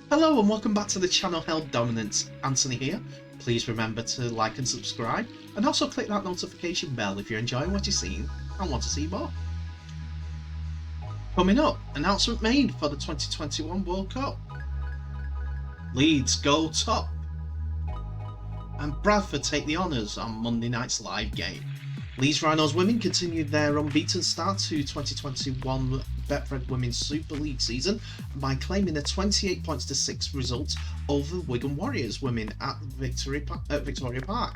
Hello and welcome back to the channel Held Dominance. Anthony here. Please remember to like and subscribe, and also click that notification bell if you're enjoying what you're seeing and want to see more. Coming up, announcement made for the 2021 World Cup. Leeds go top, and Bradford take the honours on Monday night's live game. Leeds Rhinos women continued their unbeaten start to 2021 Bradford Women's Super League season by claiming a 28 points to 6 result over Wigan Warriors women at Victoria Park.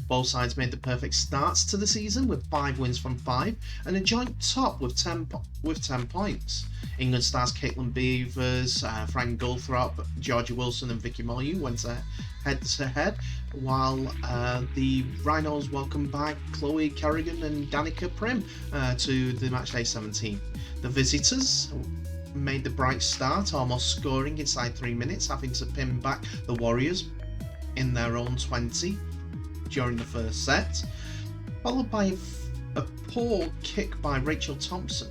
Both sides made the perfect starts to the season with 5 wins from 5 and a joint top with 10 points. England stars Caitlin Beavers, Frank Goldthorpe, Georgia Wilson and Vicky Molyneux went head to head, while the Rhinos welcomed back Chloe Kerrigan and Danica Prim to the matchday 17. The visitors made the bright start, almost scoring inside 3 minutes, having to pin back the Warriors in their own 20 during the first set, followed by a poor kick by Rachel Thompson.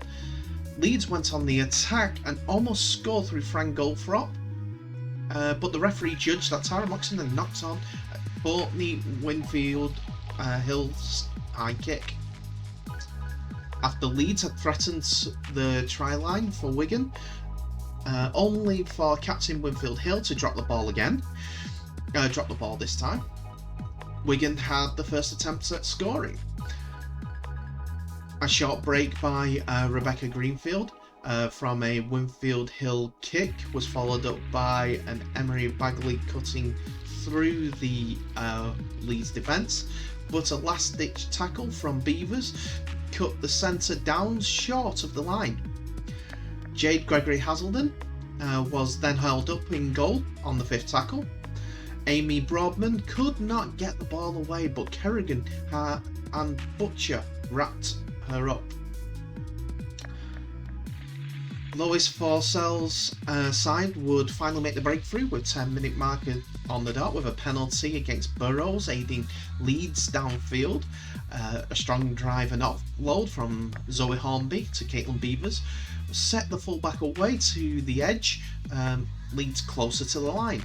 Leeds went on the attack and almost scored through Frank Goldthorpe, but the referee judged that Tara Moxon had knocked on Courtney Winfield Hill's high kick. After Leeds had threatened the try line for Wigan, only for Captain Winfield Hill to drop the ball this time. Wigan had the first attempt at scoring. A short break by Rebecca Greenfield from a Winfield Hill kick was followed up by an Emery Bagley cutting through the Leeds defence, but a last-ditch tackle from Beavers cut the centre down short of the line. Jade Gregory Hazelden was then held up in goal on the 5th tackle. Amy Broadman could not get the ball away, but Kerrigan and Butcher wrapped her up. Lois Forsell's side would finally make the breakthrough with 10-minute marker on the dot with a penalty against Burrows, aiding Leeds downfield. A strong drive and offload from Zoe Hornby to Caitlin Beavers set the fullback away to the edge, Leeds closer to the line.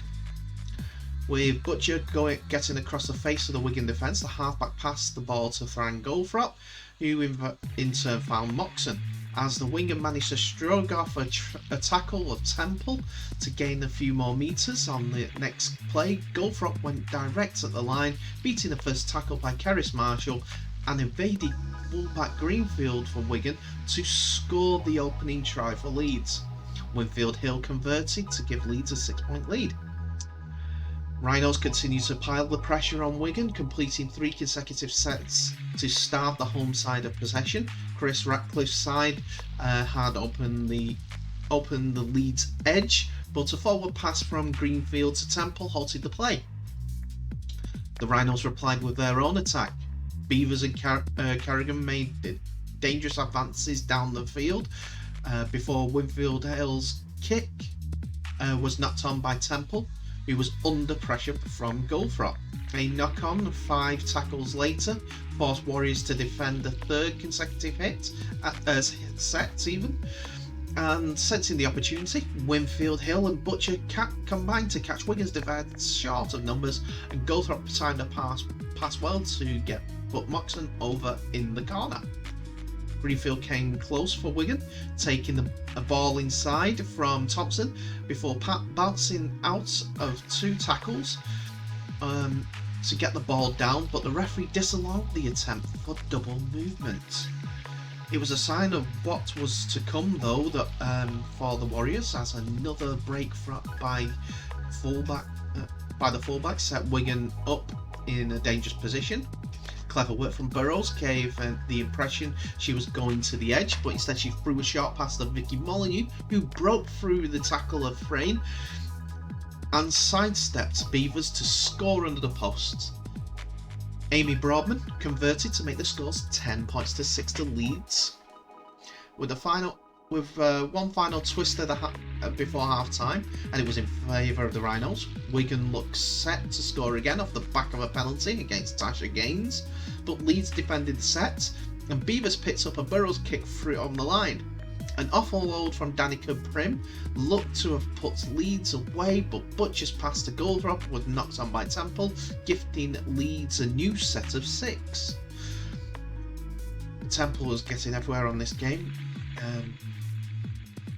With Butcher getting across the face of the Wigan defence, the halfback passed the ball to Frank Goldthorpe, who in turn found Moxon, as the winger managed to shrug off a tackle of Temple to gain a few more metres. On the next play, Goldthorpe went direct at the line, beating the first tackle by Keris Marshall and evaded fullback Greenfield for Wigan to score the opening try for Leeds. Winfield Hill converted to give Leeds a 6-point lead. Rhinos continue to pile the pressure on Wigan, completing 3 consecutive sets to starve the home side of possession. Chris Ratcliffe's side had opened the Leeds edge, but a forward pass from Greenfield to Temple halted the play. The Rhinos replied with their own attack. Beavers and Kerrigan made dangerous advances down the field before Winfield Hill's kick was knocked on by Temple, who was under pressure from Goldthorpe. A knock-on 5 tackles later forced Warriors to defend a 3rd consecutive hit set even, and sensing the opportunity, Winfield Hill and Butcher combined to catch Wigan's defence short of numbers, and Goldthorpe timed a pass well to get Moxon over in the corner. Greenfield came close for Wigan, taking a ball inside from Thompson before bouncing out of 2 tackles to get the ball down, but the referee disallowed the attempt for double movement. It was a sign of what was to come, though, that for the Warriors, as another break by the fullback set Wigan up in a dangerous position. Clever work from Burrows gave the impression she was going to the edge, but instead she threw a short pass to Vicky Molyneux, who broke through the tackle of Frayne and sidestepped Beavers to score under the post. Amy Broadman converted to make the scores 10 points to 6 to Leeds. With one final twister before half-time, and it was in favour of the Rhinos. Wigan looked set to score again off the back of a penalty against Tasha Gaines, but Leeds defended the set, and Beavers picked up a Burrows kick through on the line. An offload from Danica Prim looked to have put Leeds away, but Butcher's pass to Goldrop was knocked on by Temple, gifting Leeds a new set of 6. Temple was getting everywhere on this game,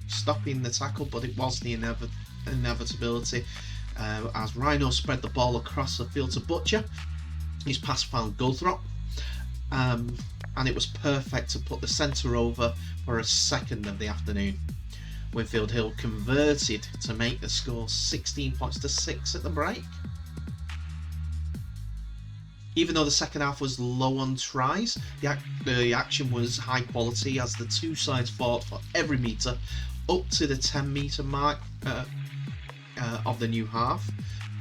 stopping the tackle, but it was the inevitability as Rhino spread the ball across the field to Butcher. His pass found Goldrop, and it was perfect to put the centre over for a second of the afternoon. Wakefield Hill converted to make the score 16 points to 6 at the break. Even though the second half was low on tries, the action was high quality as the two sides fought for every metre up to the 10-metre mark of the new half.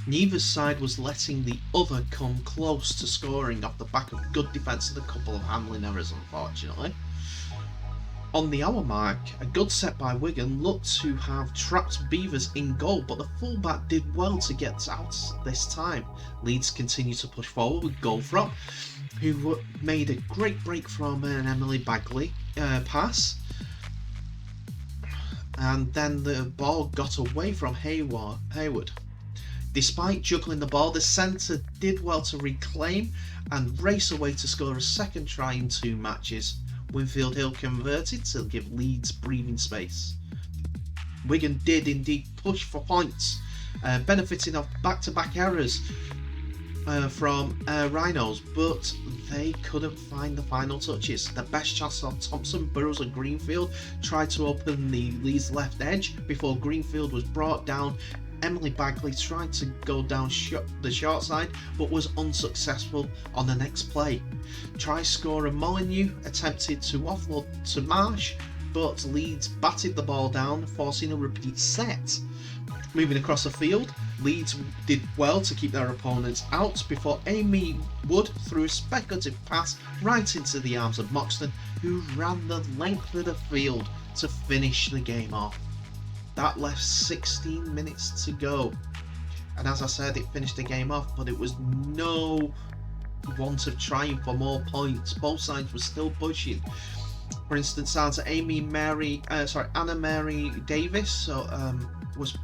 Neither side was letting the other come close to scoring off the back of good defence and a couple of handling errors, unfortunately. On the hour mark, a good set by Wigan looked to have trapped Beavers in goal, but the fullback did well to get out this time. Leeds continued to push forward with Goldfrop, who made a great break from an Emily Bagley pass. And then the ball got away from Hayward. Despite juggling the ball, the centre did well to reclaim and race away to score a second try in 2 matches. Wakefield Hill converted to give Leeds breathing space. Wigan did indeed push for points, benefiting off back-to-back errors from Rhinos, but they couldn't find the final touches. The best chance on Thompson, Burrows and Greenfield tried to open the Leeds left edge before Greenfield was brought down. Emily Bagley tried to go down the short side but was unsuccessful on the next play. Try scorer Molyneux attempted to offload to Marsh, but Leeds batted the ball down, forcing a repeat set. Moving across the field, Leeds did well to keep their opponents out before Amy Wood threw a speculative pass right into the arms of Moxton, who ran the length of the field to finish the game off. That left 16 minutes to go, and as I said, it finished the game off, but it was no want of trying for more points. Both sides were still pushing. For instance, Anna Mary Davis was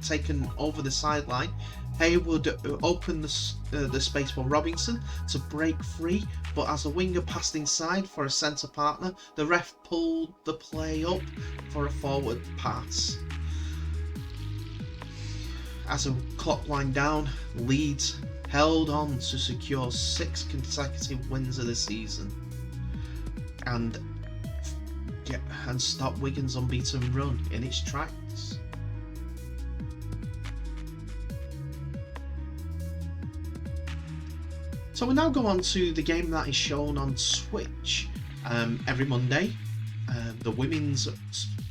taken over the sideline. Haywood opened the space for Robinson to break free, but as the winger passed inside for a centre partner, the ref pulled the play up for a forward pass. As the clock wound down, Leeds held on to secure 6 consecutive wins of the season and stop Wigan's unbeaten run in its tracks. So we now go on to the game that is shown on Twitch every Monday. The Women's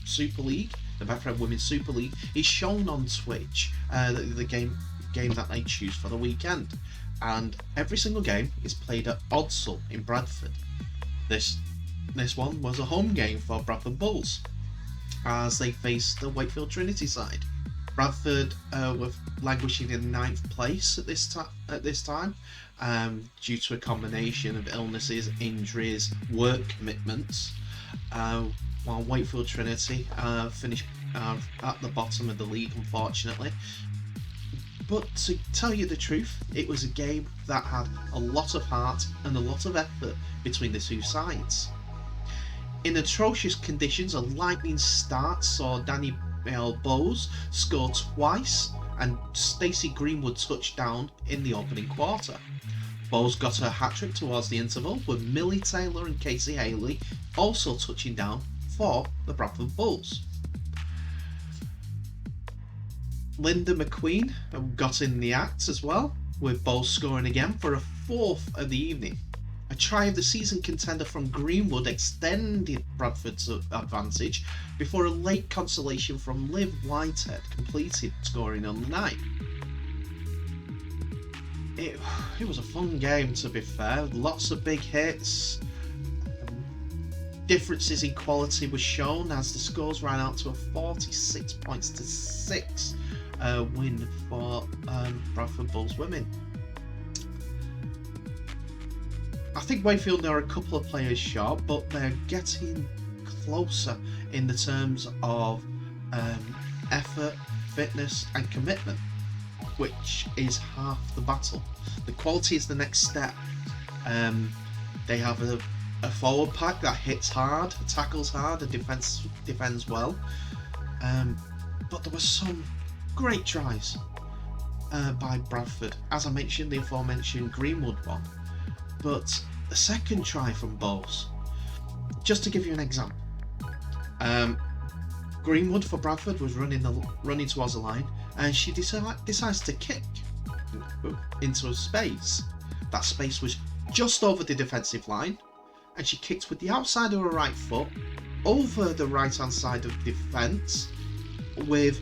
Super League, the Bradford Women's Super League, is shown on Twitch. The game that they choose for the weekend, and every single game is played at Odsal in Bradford. This one was a home game for Bradford Bulls as they faced the Wakefield Trinity side. Bradford were languishing in 9th place at this time due to a combination of illnesses, injuries, work commitments, while Wakefield Trinity finished at the bottom of the league, unfortunately. But to tell you the truth, it was a game that had a lot of heart and a lot of effort between the two sides. In atrocious conditions, a lightning start saw Danny Bowes score twice and Stacey Greenwood touched down in the opening quarter. Bowes got her hat-trick towards the interval, with Millie Taylor and Casey Haley also touching down for the Bradford Bulls. Linda McQueen got in the act as well, with Bowes scoring again for a 4th of the evening. A try of the season contender from Greenwood extended Bradford's advantage before a late consolation from Liv Whitehead completed scoring on the night. It was a fun game, to be fair. Lots of big hits. Differences in quality were shown as the scores ran out to a 46 points to 6 win for Bradford Bulls women. I think Wakefield are a couple of players short, but they're getting closer in the terms of effort, fitness and commitment, which is half the battle. The quality is the next step. They have a forward pack that hits hard, tackles hard and defends well. But there were some great tries by Bradford. As I mentioned, the aforementioned Greenwood one. But the second try from Bowes, just to give you an example, Greenwood for Bradford was running towards the line, and she decides to kick into a space. That space was just over the defensive line, and she kicked with the outside of her right foot over the right hand side of the defence, with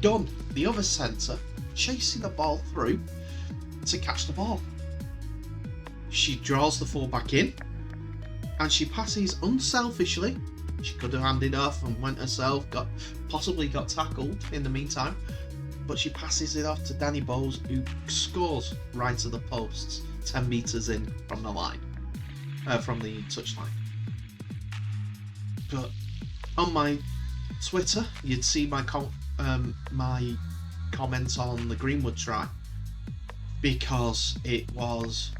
Dunn, the other centre, chasing the ball through to catch the ball. She draws the fullback in, and she passes unselfishly. She could have handed off and went herself, possibly got tackled in the meantime, but she passes it off to Danny Bowes, who scores right to the posts, 10 metres in from the line, from the touchline. But on my Twitter, you'd see my comments on the Greenwood try, because it was,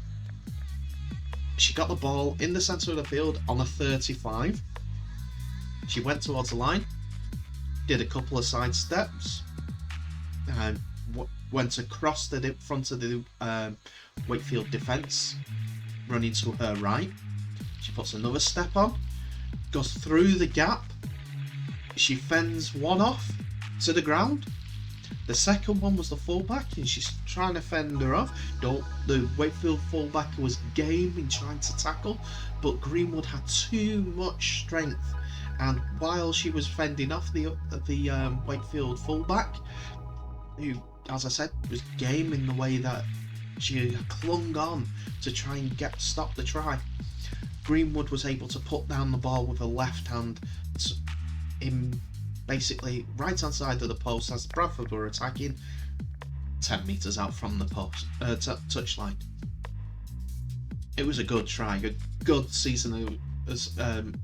she got the ball in the centre of the field on a 35. She went towards the line, did a couple of side steps, and went across the front of the Wakefield defence, running to her right. She puts another step on, goes through the gap. She fends one off to the ground. The second one was the fullback, and she's trying to fend her off. The Wakefield fullback was game in trying to tackle, but Greenwood had too much strength. And while she was fending off the Wakefield fullback, who, as I said, was game in the way that she clung on to try and stop the try, Greenwood was able to put down the ball with her left hand in basically right hand side of the post as Bradford were attacking, 10 metres out from the post touchline. It was a good try, a good season.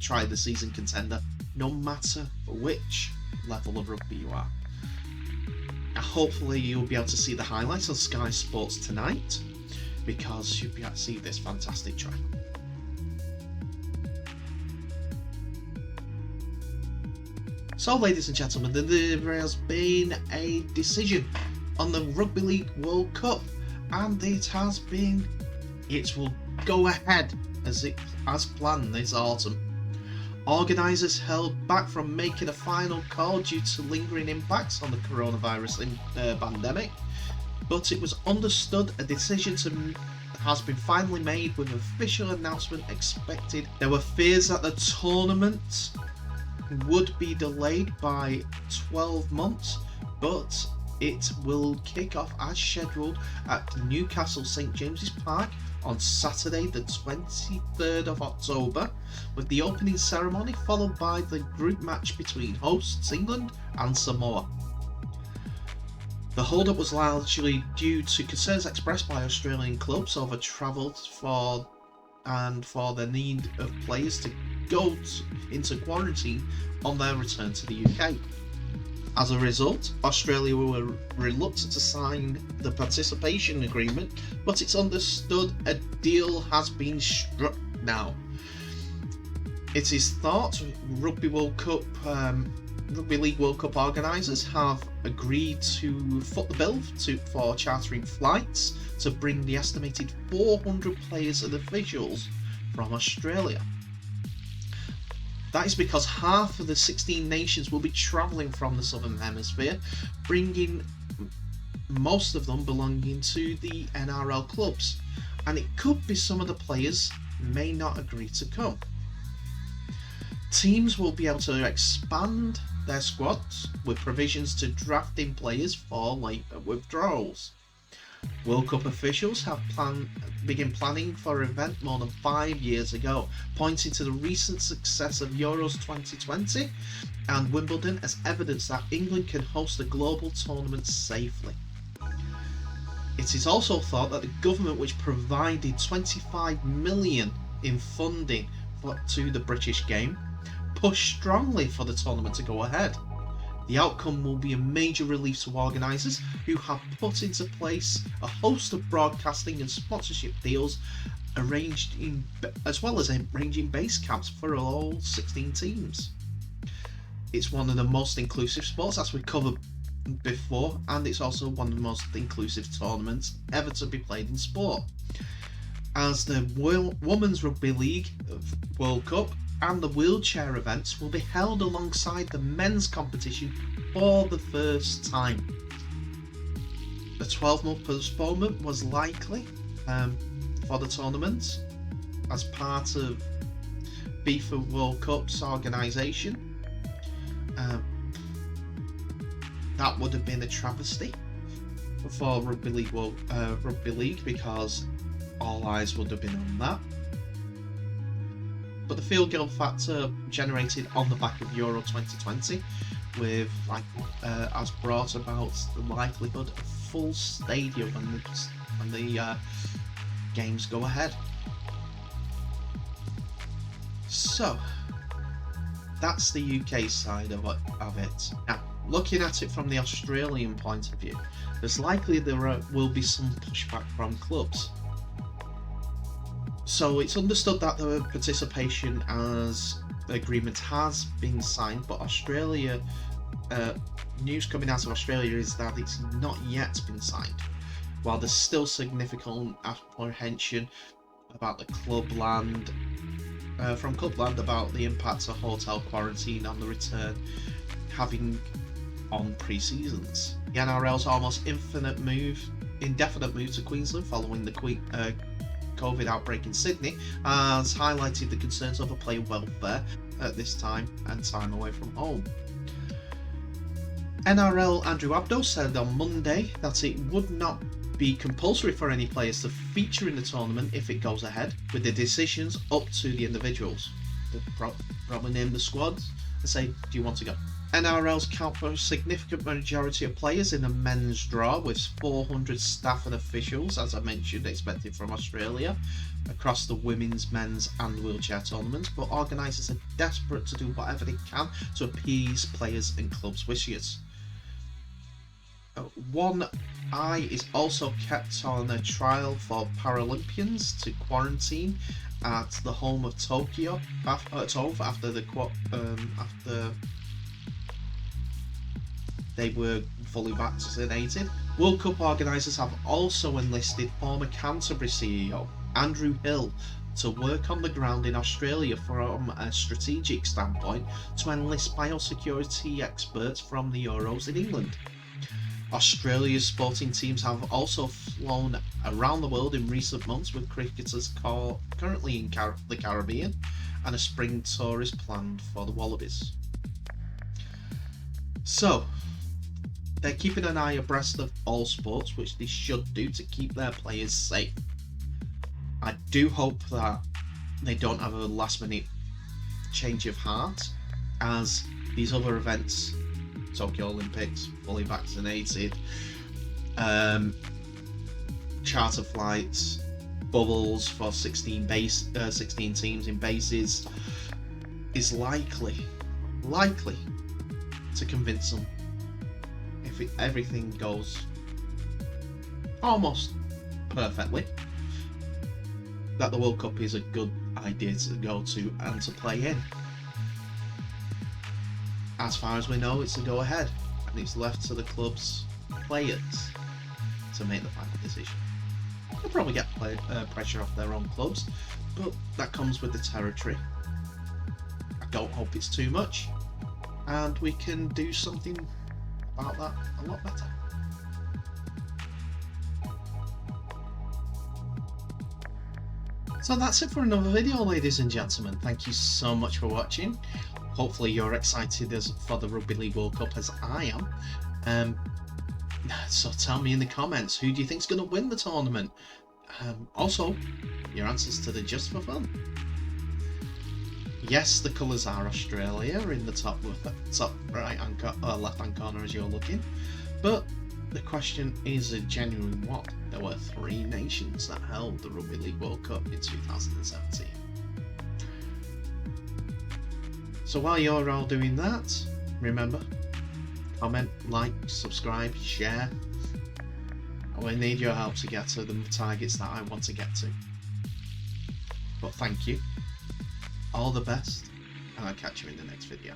Try the season contender, no matter which level of rugby you are. Hopefully you'll be able to see the highlights on Sky Sports tonight, because you'll be able to see this fantastic try. So, ladies and gentlemen, there has been a decision on the Rugby League World Cup, and it will go ahead as planned this autumn. Organisers held back from making a final call due to lingering impacts on the coronavirus pandemic, but it was understood a decision has been finally made, with an official announcement expected. There were fears that the tournament would be delayed by 12 months, but it will kick off as scheduled at Newcastle St James's Park on Saturday the 23rd of October, with the opening ceremony followed by the group match between hosts England and Samoa. The hold-up was largely due to concerns expressed by Australian clubs over travel for the need of players to go into quarantine on their return to the UK. As a result, Australia were reluctant to sign the participation agreement, but it's understood a deal has been struck now. It is thought Rugby League World Cup organisers have agreed to foot the bill for chartering flights to bring the estimated 400 players and officials from Australia. That is because half of the 16 nations will be travelling from the Southern Hemisphere, bringing most of them belonging to the NRL clubs, and it could be some of the players may not agree to come. Teams will be able to expand their squads with provisions to drafting players for later withdrawals. World Cup officials have begun planning for an event more than 5 years ago, pointing to the recent success of Euros 2020 and Wimbledon as evidence that England can host a global tournament safely. It is also thought that the government, which provided 25 million in funding to the British game, push strongly for the tournament to go ahead. The outcome will be a major relief to organisers who have put into place a host of broadcasting and sponsorship deals as well as arranging base camps for all 16 teams. It's one of the most inclusive sports, as we covered before, and it's also one of the most inclusive tournaments ever to be played in sport, as the Women's Rugby League World Cup and the wheelchair events will be held alongside the men's competition for the first time. A 12-month postponement was likely for the tournament as part of FIFA World Cup's organisation. That would have been a travesty for Rugby League because all eyes would have been on that. But the field goal factor generated on the back of Euro 2020 has brought about the likelihood of full stadium when the games go ahead. So that's the UK side of it. Now, looking at it from the Australian point of view, there's likely there will be some pushback from clubs. So it's understood that the participation as agreement has been signed, but Australia, news coming out of Australia is that it's not yet been signed. While there's still significant apprehension about the clubland, from clubland about the impact of hotel quarantine on the return having on pre-seasons. The NRL's almost indefinite move to Queensland following the COVID outbreak in Sydney has highlighted the concerns over player welfare at this time and time away from home. NRL Andrew Abdo said on Monday that it would not be compulsory for any players to feature in the tournament if it goes ahead, with the decisions up to the individuals. They'll probably name the squads and say, do you want to go? NRL's count for a significant majority of players in the men's draw, with 400 staff and officials, as I mentioned, expected from Australia across the women's, men's and wheelchair tournaments, but organisers are desperate to do whatever they can to appease players and clubs' wishes. One eye is also kept on a trial for Paralympians to quarantine at the home of Tokyo after they were fully vaccinated. World Cup organisers have also enlisted former Canterbury CEO Andrew Hill to work on the ground in Australia from a strategic standpoint to enlist biosecurity experts from the Euros in England. Australia's sporting teams have also flown around the world in recent months, with cricketers currently in the Caribbean, and a spring tour is planned for the Wallabies. So, they're keeping an eye abreast of all sports, which they should do to keep their players safe. I do hope that they don't have a last minute change of heart, as these other events, Tokyo Olympics, fully vaccinated, charter flights, bubbles for 16 teams in bases, is likely to convince them, if everything goes almost perfectly, that the World Cup is a good idea to go to and to play in. As far as we know, it's a go ahead, and it's left to the club's players to make the final decision. They'll probably get pressure off their own clubs, but that comes with the territory. I don't hope it's too much, and we can do something about that a lot better. So that's it for another video, ladies and gentlemen. Thank you so much for watching. Hopefully you're excited for the Rugby League World Cup as I am. So tell me in the comments, who do you think is going to win the tournament? Also, your answers to the Just for Fun. Yes, the colours are Australia in the top right hand left hand corner as you're looking, but the question is a genuine one. There were 3 nations that held the Rugby League World Cup in 2017. So while you're all doing that, remember, comment, like, subscribe, share. I need your help to get to the targets that I want to get to. But thank you, all the best, and I'll catch you in the next video.